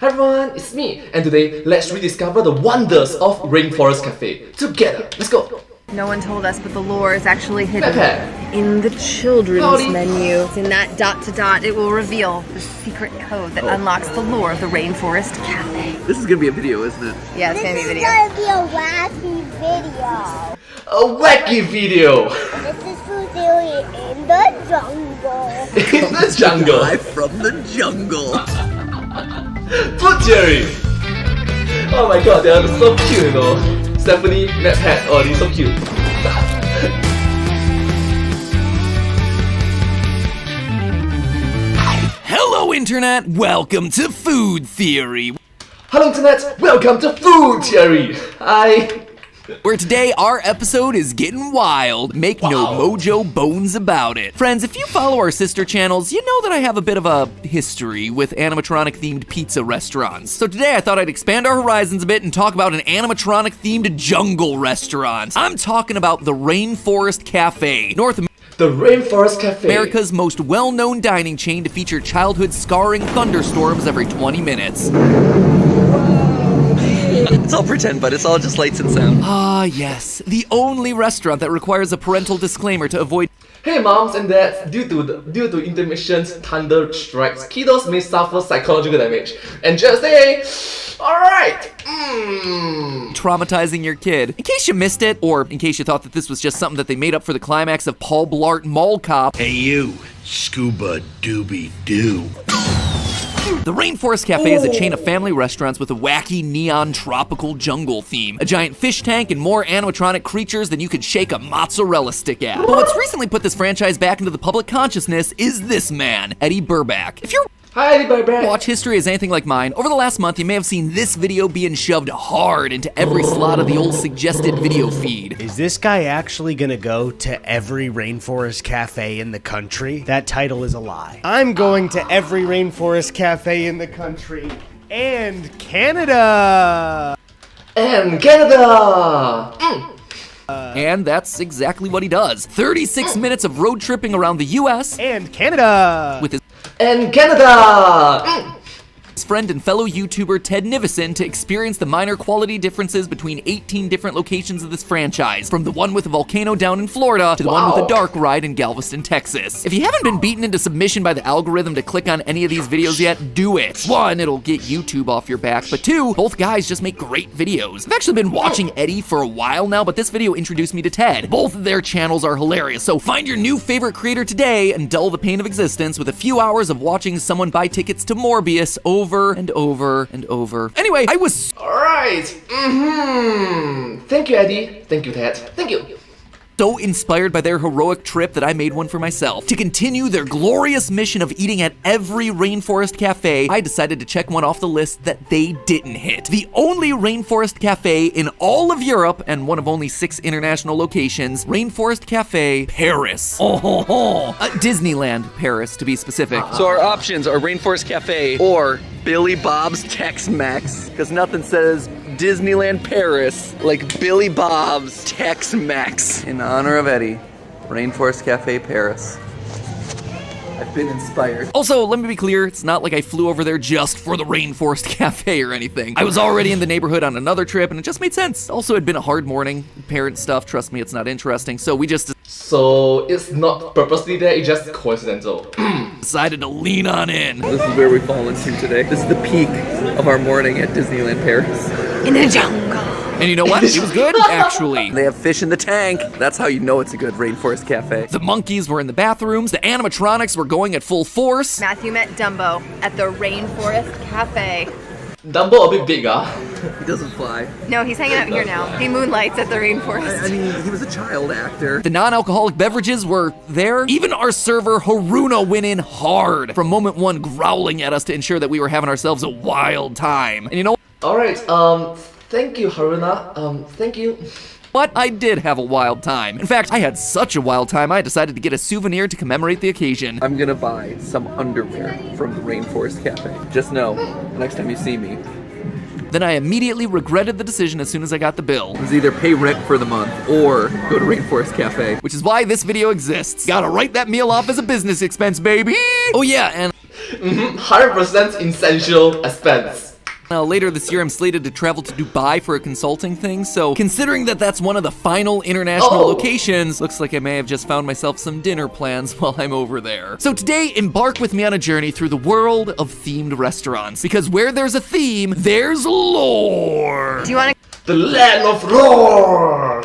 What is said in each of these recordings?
Hi everyone, it's me, and today let's rediscover the wonders of Rainforest Cafe together. Let's go! No one told us, but the lore is actually hidden Pepe. in the children's Howdy. menu. It's in that dot to dot, it will reveal the secret code that unlocks the lore of the Rainforest Cafe. This is gonna be a video, isn't it? Yeah, it's gonna be a video. This is gonna be a wacky video. A wacky video! This is food theory in the jungle. In the jungle! Live from the jungle. Food theory! Oh my god, they are so cute, you know. Stephanie, Matt, Pat, oh, they're so cute. Hello Internet, welcome to Food Theory, Hello Internet, welcome to Food Theory! where today our episode is getting wild. Make no mojo bones about it. Friends, if you follow our sister channels, you know that I have a bit of a history with animatronic themed pizza restaurants. So today I thought I'd expand our horizons a bit and talk about an animatronic themed jungle restaurant. I'm talking about the Rainforest Cafe, The Rainforest Cafe. America's most well-known dining chain to feature childhood scarring thunderstorms every 20 minutes. It's all pretend, but it's all just lights and sound. Ah, yes. The only restaurant that requires a parental disclaimer to avoid Hey moms and dads, due to intermissions, thunder strikes, kiddos may suffer psychological damage. And just say, alright! traumatizing your kid. In case you missed it, or in case you thought that this was just something that they made up for the climax of Paul Blart Mall Cop, Hey you, Scuba Doobie Doo. the Rainforest Cafe is a chain of family restaurants with a wacky neon tropical jungle theme, a giant fish tank, and more animatronic creatures than you could shake a mozzarella stick at. But what's recently put this franchise back into the public consciousness is this man, Eddie Burback. If you're Hi everybody! watch history is anything like mine, over the last month you may have seen this video being shoved hard into every slot of the old suggested video feed. Is this guy actually gonna go to every Rainforest Cafe in the country? That title is a lie. I'm going to every Rainforest Cafe in the country and Canada! And Canada! And that's exactly what he does. 36 minutes of road tripping around the US And Canada! with his And Canada! friend and fellow YouTuber Ted Nivison to experience the minor quality differences between 18 different locations of this franchise, from the one with a volcano down in Florida to the one with a dark ride in Galveston, Texas. If you haven't been beaten into submission by the algorithm to click on any of these videos yet, do it. One, it'll get YouTube off your back, but two, both guys just make great videos. I've actually been watching Eddie for a while now, but this video introduced me to Ted. Both of their channels are hilarious, so find your new favorite creator today and dull the pain of existence with a few hours of watching someone buy tickets to Morbius over and over and over. Anyway, I was Alright! Thank you, Eddie. Thank you, Ted. Thank you. so inspired by their heroic trip that I made one for myself. To continue their glorious mission of eating at every Rainforest Cafe, I decided to check one off the list that they didn't hit. The only Rainforest Cafe in all of Europe, and one of only 6 international locations, Rainforest Cafe Paris. Disneyland Paris, to be specific. So our options are Rainforest Cafe or Billy Bob's Tex-Mex, because nothing says Disneyland Paris like Billy Bob's Tex-Mex. In honor of Eddie, Rainforest Cafe Paris. I've been inspired. Also, let me be clear, it's not like I flew over there just for the Rainforest Cafe or anything. I was already in the neighborhood on another trip, and it just made sense. Also, it'd been a hard morning. Parent stuff, trust me, it's not interesting, so we just So, it's not purposely there, it's just coincidental. decided to lean on in. This is where we fall into today. This is the peak of our morning at Disneyland Paris. In the jungle. And you know what? It was good, actually. They have fish in the tank. That's how you know it's a good Rainforest Cafe. The monkeys were in the bathrooms, the animatronics were going at full force. Matthew met Dumbo at the Rainforest Cafe. Dumbo a bit big, He doesn't fly. No, he's hanging out here now. He moonlights at the Rainforest. I mean, he was a child actor. The non-alcoholic beverages were there. Even our server, Haruna, went in hard from moment one, growling at us to ensure that we were having ourselves a wild time. And you know Alright, thank you, Haruna. Thank you. what? I did have a wild time. In fact, I had such a wild time, I decided to get a souvenir to commemorate the occasion. I'm gonna buy some underwear from the Rainforest Cafe. Just know, next time you see me, Then I immediately regretted the decision as soon as I got the bill. it was either pay rent for the month or go to Rainforest Cafe. Which is why this video exists. Gotta write that meal off as a business expense, baby! Oh yeah, and 100% essential expense. Now, later this year, I'm slated to travel to Dubai for a consulting thing, so considering that that's one of the final international locations, looks like I may have just found myself some dinner plans while I'm over there. So today, embark with me on a journey through the world of themed restaurants, because where there's a theme, there's lore. Do you want to The land of lore!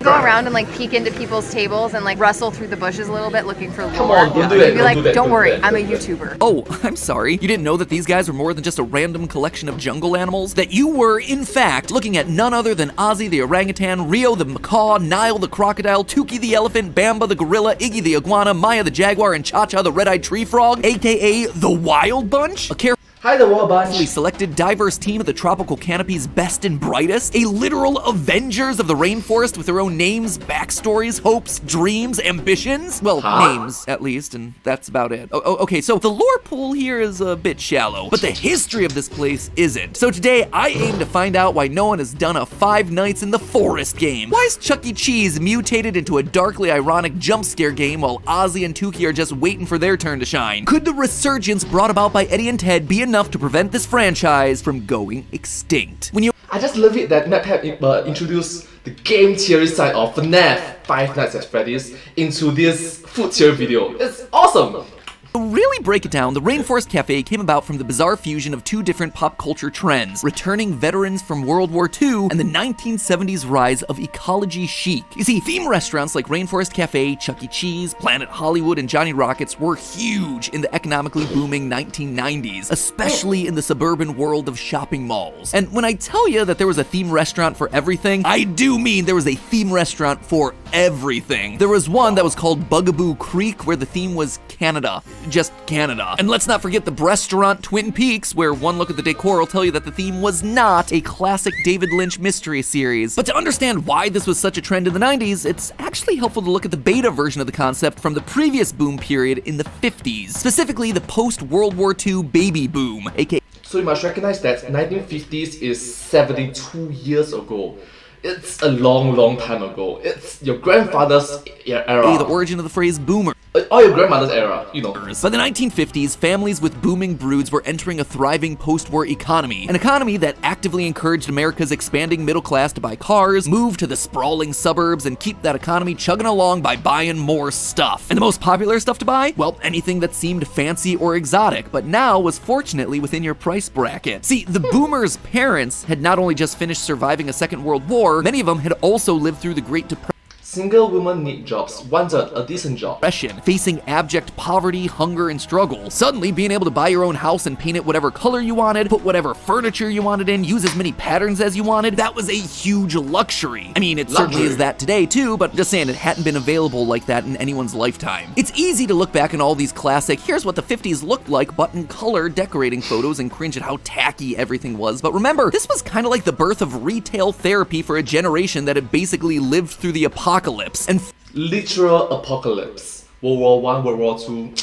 go around and like peek into people's tables and like rustle through the bushes a little bit looking for lore? Come on, don't do that, Be don't like, do that, don't don't worry, do that. I'm a YouTuber. Oh, I'm sorry. You didn't know that these guys were more than just a random collection of jungle animals? That you were, in fact, looking at none other than Ozzy the orangutan, Rio the macaw, Nile the crocodile, Tuki the elephant, Bamba the gorilla, Iggy the iguana, Maya the jaguar, and Cha-Cha the red-eyed tree frog, aka the Wild Bunch? A Hi, the War carefully Bunch. selected, diverse team of the tropical canopy's best and brightest, a literal Avengers of the rainforest with their own names, backstories, hopes, dreams, ambitions. Well, names, at least, and that's about it. Okay, so the lore pool here is a bit shallow, but the history of this place isn't. So today, I aim to find out why no one has done a Five Nights in the Forest game. Why is Chuck E. Cheese mutated into a darkly ironic jump scare game while Ozzy and Tuki are just waiting for their turn to shine? Could the resurgence brought about by Eddie and Ted be enough to prevent this franchise from going extinct? When you I just love it that Matt have introduced the game theory side of FNAF, Five Nights at Freddy's, into this food theory video. It's awesome! To really break it down, the Rainforest Cafe came about from the bizarre fusion of two different pop culture trends, returning veterans from World War II and the 1970s rise of ecology chic. You see, theme restaurants like Rainforest Cafe, Chuck E. Cheese, Planet Hollywood, and Johnny Rockets were huge in the economically booming 1990s, especially in the suburban world of shopping malls. And when I tell you that there was a theme restaurant for everything, I do mean there was a theme restaurant for everything. There was one that was called Bugaboo Creek, where the theme was Canada. Just Canada. And let's not forget the restaurant Twin Peaks, where one look at the decor will tell you that the theme was not a classic David Lynch mystery series. But to understand why this was such a trend in the 90s, it's actually helpful to look at the beta version of the concept from the previous boom period in the 50s, specifically the post-World War II baby boom, aka So you must recognize that 1950s is 72 years ago. It's a long, long time ago. It's your grandfather's era. the origin of the phrase boomer. Or your grandmother's era, you know. By the 1950s, families with booming broods were entering a thriving post-war economy, an economy that actively encouraged America's expanding middle class to buy cars, move to the sprawling suburbs, and keep that economy chugging along by buying more stuff. And the most popular stuff to buy? Well, anything that seemed fancy or exotic, but now was fortunately within your price bracket. See, the boomers' parents had not only just finished surviving a Second World War, many of them had also lived through the Great Depression. Single women need jobs, wanted a decent job. Facing abject poverty, hunger, and struggle. Suddenly, being able to buy your own house and paint it whatever color you wanted, put whatever furniture you wanted in, use as many patterns as you wanted, that was a huge luxury. I mean, it certainly is that today too, but just saying, it hadn't been available like that in anyone's lifetime. It's easy to look back on all these classic, here's what the 50s looked like, but in color decorating photos and cringe at how tacky everything was. But remember, this was kind of like the birth of retail therapy for a generation that had basically lived through the apocalypse. And Literal apocalypse. World War I, World War II.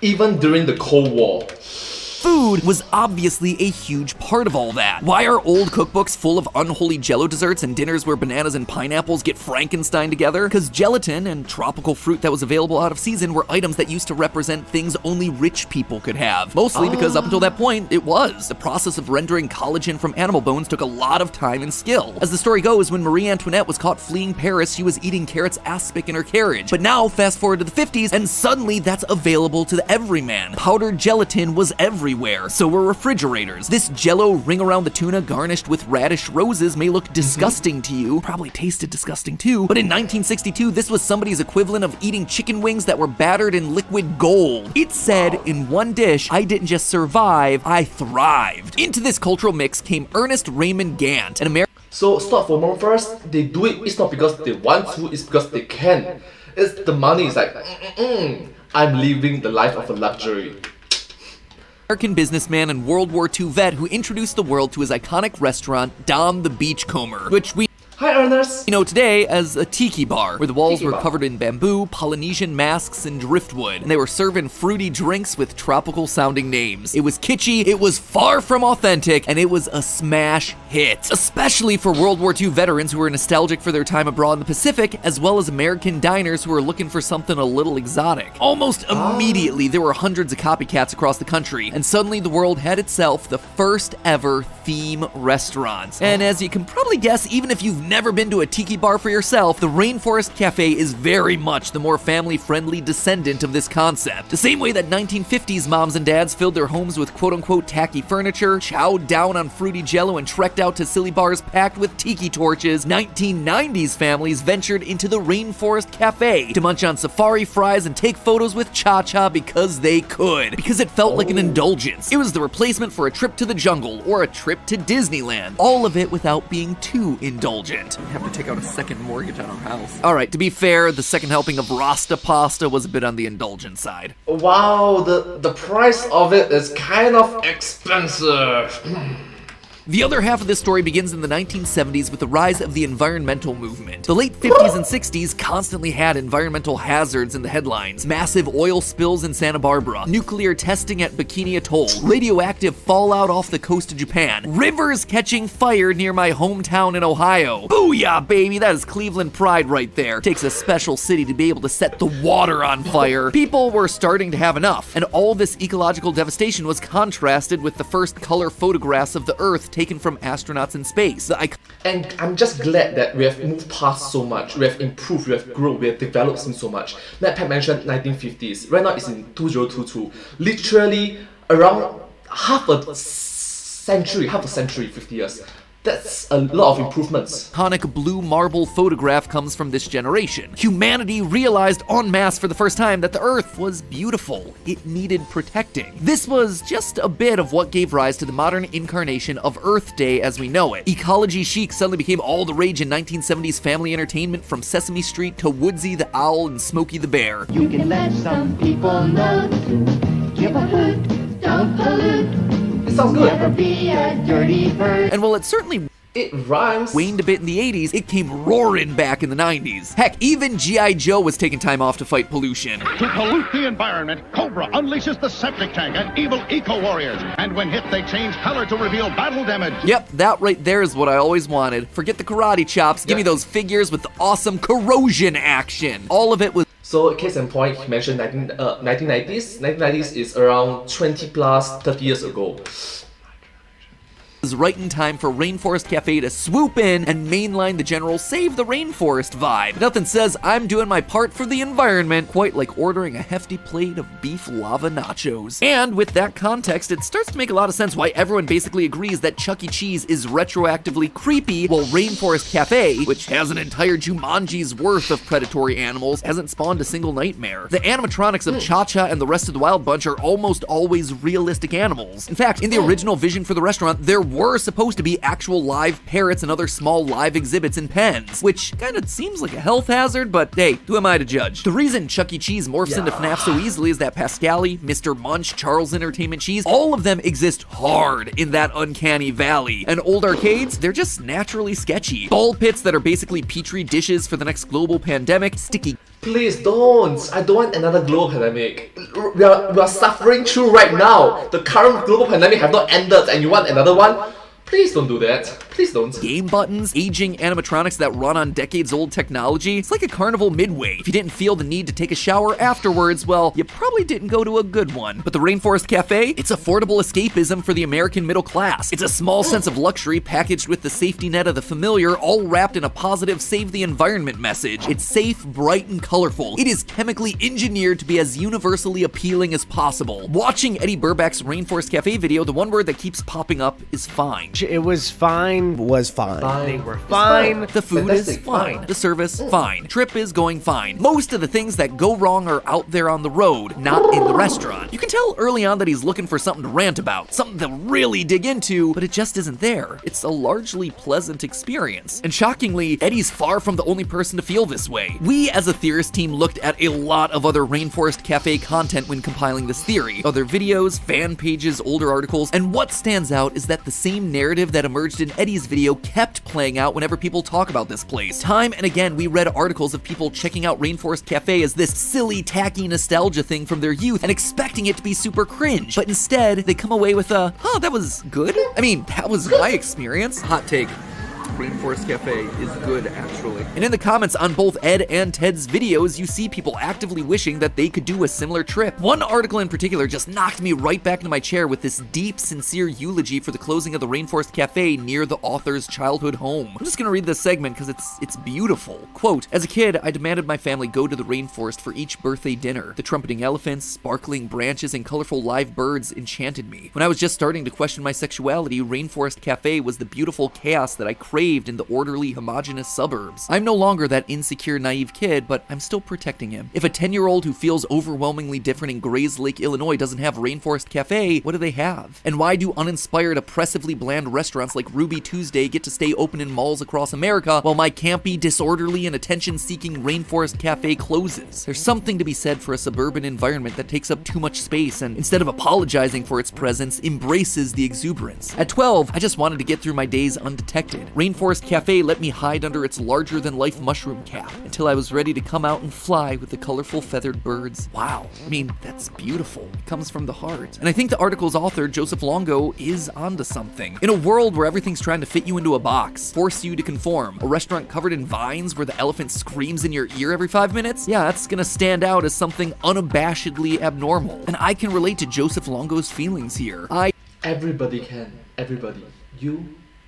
Even during the Cold War. food was obviously a huge part of all that. Why are old cookbooks full of unholy jello desserts and dinners where bananas and pineapples get Frankenstein together? Because gelatin and tropical fruit that was available out of season were items that used to represent things only rich people could have. Mostly because up until that point, it was. The process of rendering collagen from animal bones took a lot of time and skill. As the story goes, when Marie Antoinette was caught fleeing Paris, she was eating carrots aspic in her carriage. But now, fast forward to the 50s, and suddenly that's available to the everyman. Powdered gelatin was everywhere, so were refrigerators. This jello ring around the tuna garnished with radish roses may look disgusting to you, probably tasted disgusting too, but in 1962, this was somebody's equivalent of eating chicken wings that were battered in liquid gold. It said, in one dish, I didn't just survive, I thrived. Into this cultural mix came Ernest Raymond Gant, an American. So stop for a moment first. They do it, it's not because they want to, it's because they can. It's the money, it's like, I'm living the life of a luxury. American businessman and World War II vet who introduced the world to his iconic restaurant, Dom the Beachcomber, which we... Hi, Ernest? You know today as a tiki bar, where the walls Tiki were bar. covered in bamboo, Polynesian masks, and driftwood, and they were serving fruity drinks with tropical sounding names. It was kitschy, it was far from authentic, and it was a smash hit, especially for World War II veterans who were nostalgic for their time abroad in the Pacific, as well as American diners who were looking for something a little exotic. Almost immediately, there were hundreds of copycats across the country, and suddenly the world had itself the first ever theme restaurants. And as you can probably guess, even if you've never been to a tiki bar for yourself, the Rainforest Cafe is very much the more family-friendly descendant of this concept. The same way that 1950s moms and dads filled their homes with quote-unquote tacky furniture, chowed down on fruity jello, and trekked out to silly bars packed with tiki torches, 1990s families ventured into the Rainforest Cafe to munch on safari fries and take photos with Cha-Cha because they could. Because it felt like an indulgence. It was the replacement for a trip to the jungle or a trip to Disneyland. All of it without being too indulgent. We have to take out a second mortgage on our house. Alright, to be fair, the second helping of Rasta pasta was a bit on the indulgent side. Wow, the price of it is kind of expensive. The other half of this story begins in the 1970s with the rise of the environmental movement. The late 50s and 60s constantly had environmental hazards in the headlines. Massive oil spills in Santa Barbara, nuclear testing at Bikini Atoll, radioactive fallout off the coast of Japan, rivers catching fire near my hometown in Ohio. Booyah, baby, that is Cleveland pride right there. Takes a special city to be able to set the water on fire. People were starting to have enough, and all this ecological devastation was contrasted with the first color photographs of the Earth taken from astronauts in space. And I'm just glad that we have moved past so much, we have improved, we have grown, we have developed since so much. Like Pat mentioned 1950s, right now it's in 2022. Literally around half a century, 50 years. That's a lot of improvements. Iconic blue marble photograph comes from this generation. Humanity realized en masse for the first time that the Earth was beautiful. It needed protecting. This was just a bit of what gave rise to the modern incarnation of Earth Day as we know it. Ecology chic suddenly became all the rage in 1970s family entertainment, from Sesame Street to Woodsy the Owl and Smokey the Bear. You can let some people know to give a hoot, don't pollute. It sounds good. Never be a dirty bird. And while it certainly It rhymes. waned a bit in the 80s, it came roaring back in the 90s. Heck, even G.I. Joe was taking time off to fight pollution. To pollute the environment, Cobra unleashes the septic tank and evil eco-warriors. And when hit, they change color to reveal battle damage. Yep, that right there is what I always wanted. Forget the karate chops, give me those figures with the awesome corrosion action. All of it was So, case in point, he mentioned 1990s. 1990s is around 20 plus 30 years ago. right in time for Rainforest Cafe to swoop in and mainline the general Save the Rainforest vibe. Nothing says I'm doing my part for the environment quite like ordering a hefty plate of beef lava nachos. And with that context, it starts to make a lot of sense why everyone basically agrees that Chuck E. Cheese is retroactively creepy, while Rainforest Cafe, which has an entire Jumanji's worth of predatory animals, hasn't spawned a single nightmare. The animatronics of Cha-Cha and the rest of the Wild Bunch are almost always realistic animals. In fact, in the original vision for the restaurant, there were supposed to be actual live parrots and other small live exhibits in pens, which kind of seems like a health hazard, but hey, who am I to judge? The reason Chuck E. Cheese morphs into FNAF so easily is that Pascali, Mr. Munch, Charles Entertainment Cheese, all of them exist hard in that uncanny valley. And old arcades, they're just naturally sketchy. Ball pits that are basically petri dishes for the next global pandemic, sticky. Please don't. I don't want another global pandemic. We are suffering through right now. The current global pandemic have not ended and you want another one? Please don't do that. Please don't. Game buttons, aging animatronics that run on decades-old technology. It's like a carnival midway. If you didn't feel the need to take a shower afterwards, well, you probably didn't go to a good one. But the Rainforest Cafe? It's affordable escapism for the American middle class. It's a small sense of luxury packaged with the safety net of the familiar, all wrapped in a positive save the environment message. It's safe, bright, and colorful. It is chemically engineered to be as universally appealing as possible. Watching Eddie Burback's Rainforest Cafe video, the one word that keeps popping up is fine. It was fine. They were fine. fine. The food is fine. The service, fine. Trip is going fine. Most of the things that go wrong are out there on the road, not in the restaurant. You can tell early on that he's looking for something to rant about, something to really dig into, but it just isn't there. It's a largely pleasant experience. And shockingly, Eddie's far from the only person to feel this way. We as a theorist team looked at a lot of other Rainforest Cafe content when compiling this theory. Other videos, fan pages, older articles, and what stands out is that the same narrative that emerged in Eddie's 80s video kept playing out whenever people talk about this place. Time and again, we read articles of people checking out Rainforest Cafe as this silly, tacky nostalgia thing from their youth and expecting it to be super cringe. But instead, they come away with a, huh, that was good? I mean, that was my experience. Hot take. Rainforest Cafe is good, actually. And in the comments on both Ed and Ted's videos, you see people actively wishing that they could do a similar trip. One article in particular just knocked me right back into my chair with this deep, sincere eulogy for the closing of the Rainforest Cafe near the author's childhood home. I'm just gonna read this segment because it's beautiful. Quote, as a kid, I demanded my family go to the rainforest for each birthday dinner. The trumpeting elephants, sparkling branches, and colorful live birds enchanted me. When I was just starting to question my sexuality, Rainforest Cafe was the beautiful chaos that I craved in the orderly, homogeneous suburbs. I'm no longer that insecure, naive kid, but I'm still protecting him. If a 10-year-old who feels overwhelmingly different in Grays Lake, Illinois doesn't have Rainforest Cafe, what do they have? And why do uninspired, oppressively bland restaurants like Ruby Tuesday get to stay open in malls across America while my campy, disorderly, and attention-seeking Rainforest Cafe closes? There's something to be said for a suburban environment that takes up too much space and, instead of apologizing for its presence, embraces the exuberance. At 12, I just wanted to get through my days undetected. Rainforest Cafe let me hide under its larger-than-life mushroom cap until I was ready to come out and fly with the colorful feathered birds. Wow. I mean, that's beautiful. It comes from the heart. And I think the article's author, Joseph Longo, is onto something. In a world where everything's trying to fit you into a box, force you to conform, a restaurant covered in vines where the elephant screams in your ear every 5 minutes, yeah, that's gonna stand out as something unabashedly abnormal. And I can relate to Joseph Longo's feelings here. Everybody can. Everybody. You,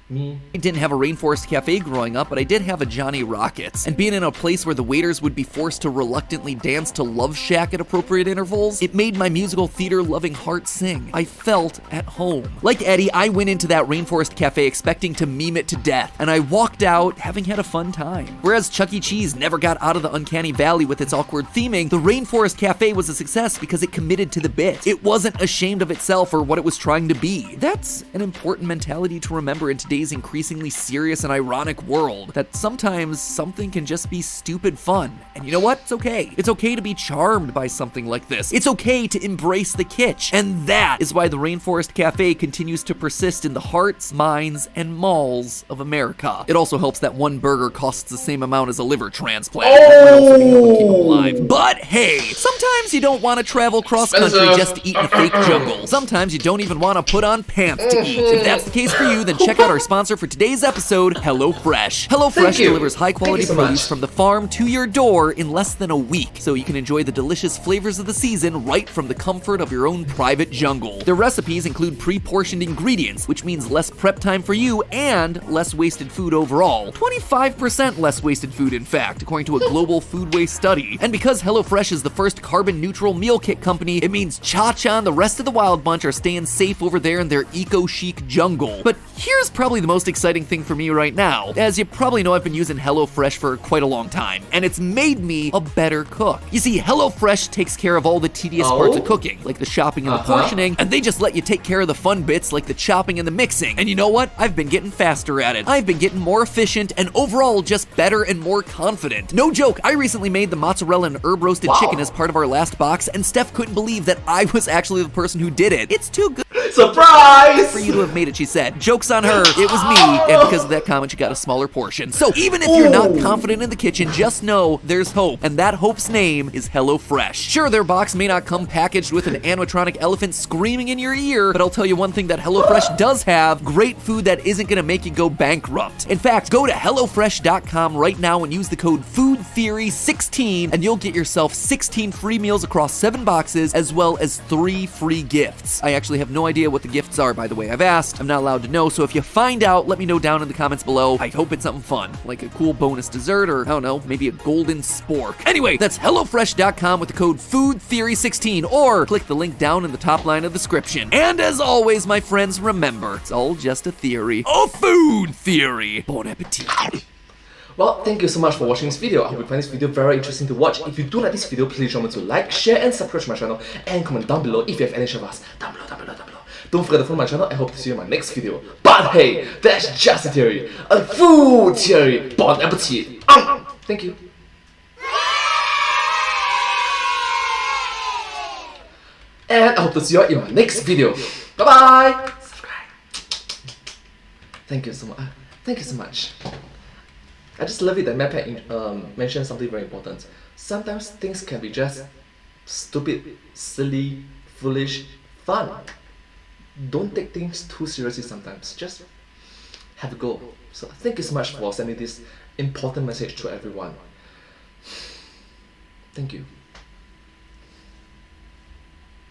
me. I didn't have a Rainforest Cafe growing up, but I did have a Johnny Rockets. And being in a place where the waiters would be forced to reluctantly dance to Love Shack at appropriate intervals, it made my musical theater-loving heart sing. I felt at home. Like Eddie, I went into that Rainforest Cafe expecting to meme it to death, and I walked out having had a fun time. Whereas Chuck E. Cheese never got out of the uncanny valley with its awkward theming, the Rainforest Cafe was a success because it committed to the bit. It wasn't ashamed of itself or what it was trying to be. That's an important mentality to remember in today's increasingly serious and ironic world, that sometimes something can just be stupid fun. And you know what? It's okay. It's okay to be charmed by something like this. It's okay to embrace the kitsch. And that is why the Rainforest Cafe continues to persist in the hearts, minds, and malls of America. It also helps that one burger costs the same amount as a liver transplant. But hey, sometimes you don't want to travel cross-country just to eat in a fake jungle. Sometimes you don't even want to put on pants to eat. If that's the case for you, then check out our sponsor for today's episode, HelloFresh. HelloFresh delivers high-quality produce from the farm to your door in less than a week, so you can enjoy the delicious flavors of the season right from the comfort of your own private jungle. Their recipes include pre-portioned ingredients, which means less prep time for you and less wasted food overall. 25% less wasted food, in fact, according to a global food waste study. And because HelloFresh is the first carbon-neutral meal kit company, it means Cha-Cha and the rest of the Wild Bunch are staying safe over there in their eco-chic jungle. But here's probably the most exciting thing for me right now. As you probably know, I've been using HelloFresh for quite a long time, and it's made me a better cook. You see, HelloFresh takes care of all the tedious parts of cooking, like the shopping and the portioning, and they just let you take care of the fun bits like the chopping and the mixing. And you know what? I've been getting faster at it. I've been getting more efficient and overall just better and more confident. No joke, I recently made the mozzarella and herb roasted chicken as part of our last box, and Steph couldn't believe that I was actually the person who did it. It's too good. Surprise! For you to have made it, she said. Joke's on her, it was me, and because of that comment, she got a smaller portion. So even if you're not confident in the kitchen, just know there's hope, and that hope's name is HelloFresh. Sure, their box may not come packaged with an animatronic elephant screaming in your ear, but I'll tell you one thing that HelloFresh does have: great food that isn't gonna make you go bankrupt. In fact, go to HelloFresh.com right now and use the code FOODTheory16, and you'll get yourself 16 free meals across 7 boxes, as well as 3 free gifts. I actually have no idea what the gifts are, by the way. I've asked, I'm not allowed to know, so if you find out, let me know down in the comments below. I hope it's something fun, like a cool bonus dessert, or I don't know, maybe a golden spork. Anyway, that's HelloFresh.com with the code FOODTheory16, or click the link down in the top line of the description. And as always, my friends, remember, it's all just a theory. A food theory. Bon appetit. Well, thank you so much for watching this video. I hope you find this video very interesting to watch. If you do like this video, please remember to like, share, and subscribe to my channel, and comment down below if you have any advice. Down below. Don't forget to follow my channel. I hope to see you in my next video. But hey, that's just a theory. A food theory. Bon appetit. Thank you. And I hope to see you in my next video. Bye bye. Subscribe. Thank you so much. Thank you so much. I just love it that MadPat mentioned something very important. Sometimes things can be just stupid, silly, foolish, fun. Don't take things too seriously sometimes. Just have a go. So thank you so much for sending this important message to everyone. Thank you.